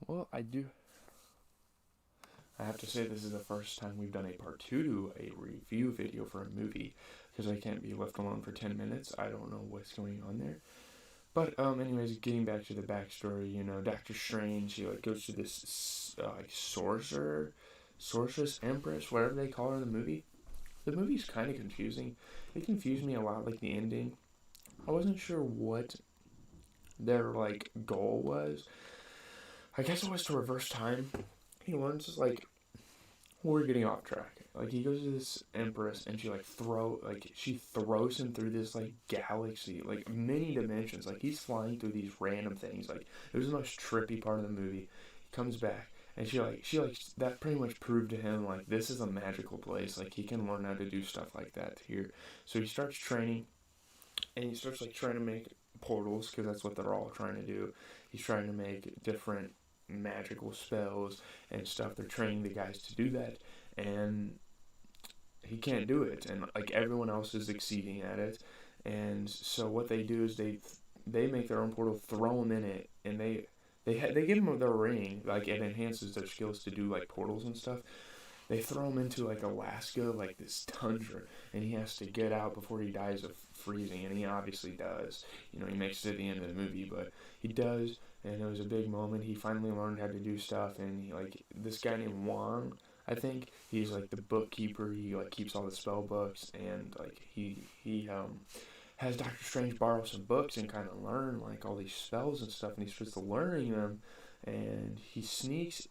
Well, I have to say this is the first time we've done a part 2 to a review video for a movie, because I can't be left alone for 10 minutes. I don't know what's going on there. But, anyways, getting back to the backstory, Doctor Strange, he, goes to this, sorceress, empress, whatever they call her in the movie. The movie's kind of confusing. It confused me a lot, the ending. I wasn't sure what their, goal was. I guess it was to reverse time. He learns, we're getting off track. He goes to this empress and she she throws him through this galaxy, many dimensions. He's flying through these random things. It was the most trippy part of the movie. He comes back and she that pretty much proved to him this is a magical place. He can learn how to do stuff like that here. So he starts training and he starts trying to make portals, because that's what they're all trying to do. He's trying to make different magical spells and stuff. They're training the guys to do that, and he can't do it, and everyone else is exceeding at it. And so what they do is they make their own portal, throw them in it, and they give him their ring. It enhances their skills to do portals and stuff. They throw him into Alaska, this tundra, and he has to get out before he dies of freezing, and he obviously does. He makes it to the end of the movie, but he does. And it was a big moment. He finally learned how to do stuff, and this guy named Wong, I think, he's the bookkeeper. He keeps all the spell books, and he has Doctor Strange borrow some books and kind of learn all these spells and stuff, and he starts learning them. And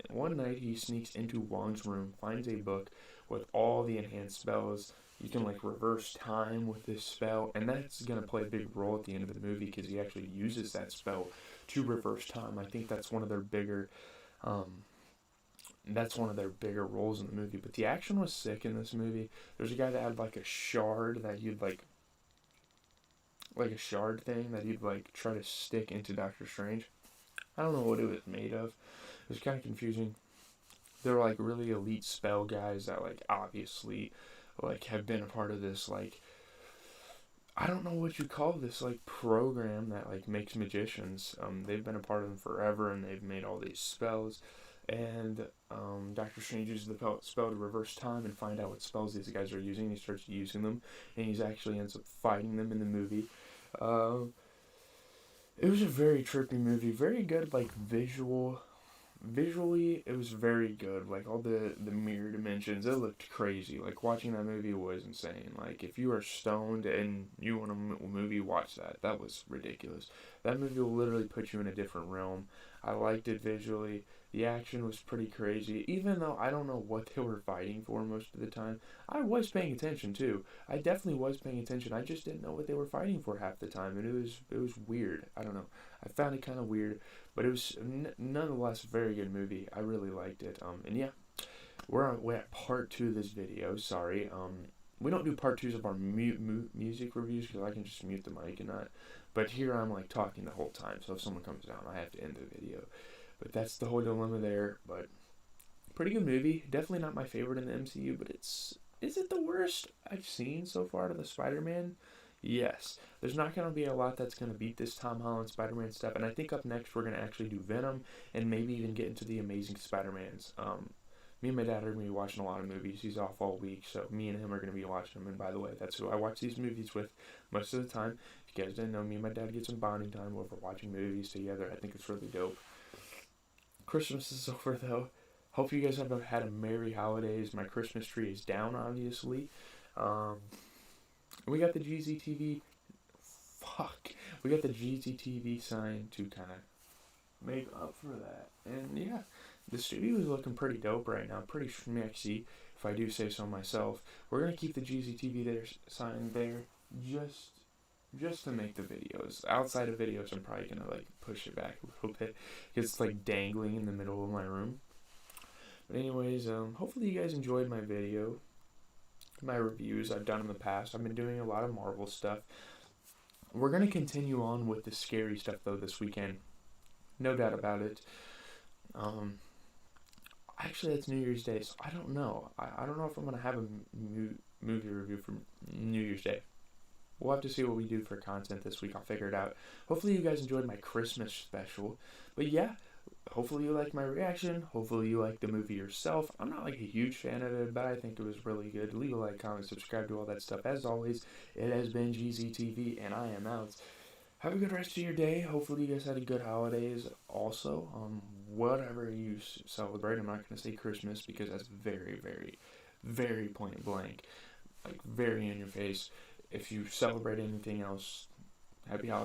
one night he sneaks into Wong's room, finds a book with all the enhanced spells. You can reverse time with this spell, and that's going to play a big role at the end of the movie, because he actually uses that spell to reverse time. I think that's one of their bigger roles in the movie. But the action was sick in this movie. There's a guy that had a shard that you'd a shard thing that you'd try to stick into Doctor Strange. I don't know what it was made of. It was kind of confusing. They're really elite spell guys that obviously have been a part of this I don't know what you call this program that makes magicians. They've been a part of them forever, and they've made all these spells. And Doctor Strange uses the spell to reverse time and find out what spells these guys are using. He starts using them, and he actually ends up fighting them in the movie. It was a very trippy movie, very good visually it was very good. All the mirror dimensions, it looked crazy. Watching that movie was insane. If you are stoned and you want a movie, watch that. That was ridiculous. That movie will literally put you in a different realm. I liked it visually. The action was pretty crazy, even though I don't know what they were fighting for most of the time. I was paying attention too. I definitely was paying attention. I just didn't know what they were fighting for half the time, and it was weird. I don't know. I found it kind of weird, but it was nonetheless a very good movie. I really liked it. And yeah, we're at part 2 of this video. Sorry. We don't do part 2s of our music reviews, because I can just mute the mic and not. But here I'm talking the whole time, so if someone comes down, I have to end the video. But that's the whole dilemma there. But pretty good movie. Definitely not my favorite in the MCU, but is it the worst I've seen so far out of the Spider-Man? Yes. There's not going to be a lot that's going to beat this Tom Holland Spider-Man stuff. And I think up next we're going to actually do Venom, and maybe even get into the Amazing Spider-Mans. Me and my dad are going to be watching a lot of movies. He's off all week, so me and him are going to be watching them. And by the way, that's who I watch these movies with most of the time. If you guys didn't know, me and my dad get some bonding time over watching movies together. I think it's really dope. Christmas is over, though. Hope you guys have had a merry holidays. My Christmas tree is down, obviously. We got the GZTV. We got the GZTV sign to kind of make up for that. And yeah, the studio is looking pretty dope right now. Pretty schmexy, if I do say so myself. We're going to keep the GZTV sign there just to make the videos. Outside of videos, I'm probably going to push it back a little bit, because it's dangling in the middle of my room. But anyways, hopefully you guys enjoyed my video, my reviews I've done in the past. I've been doing a lot of Marvel stuff. We're going to continue on with the scary stuff, though, this weekend. No doubt about it. Actually, it's New Year's Day, so I don't know. I don't know if I'm going to have a movie review for New Year's Day. We'll have to see what we do for content this week. I'll figure it out. Hopefully you guys enjoyed my Christmas special. But yeah, hopefully you like my reaction. Hopefully you like the movie yourself. I'm not like a huge fan of it, but I think it was really good. Leave a like, comment, subscribe to all that stuff. As always, it has been GZTV, and I am out. Have a good rest of your day. Hopefully you guys had a good holidays. Also, whatever you celebrate. I'm not going to say Christmas because that's very, very, very point blank. Like, very in your face. If you celebrate anything else, happy holidays.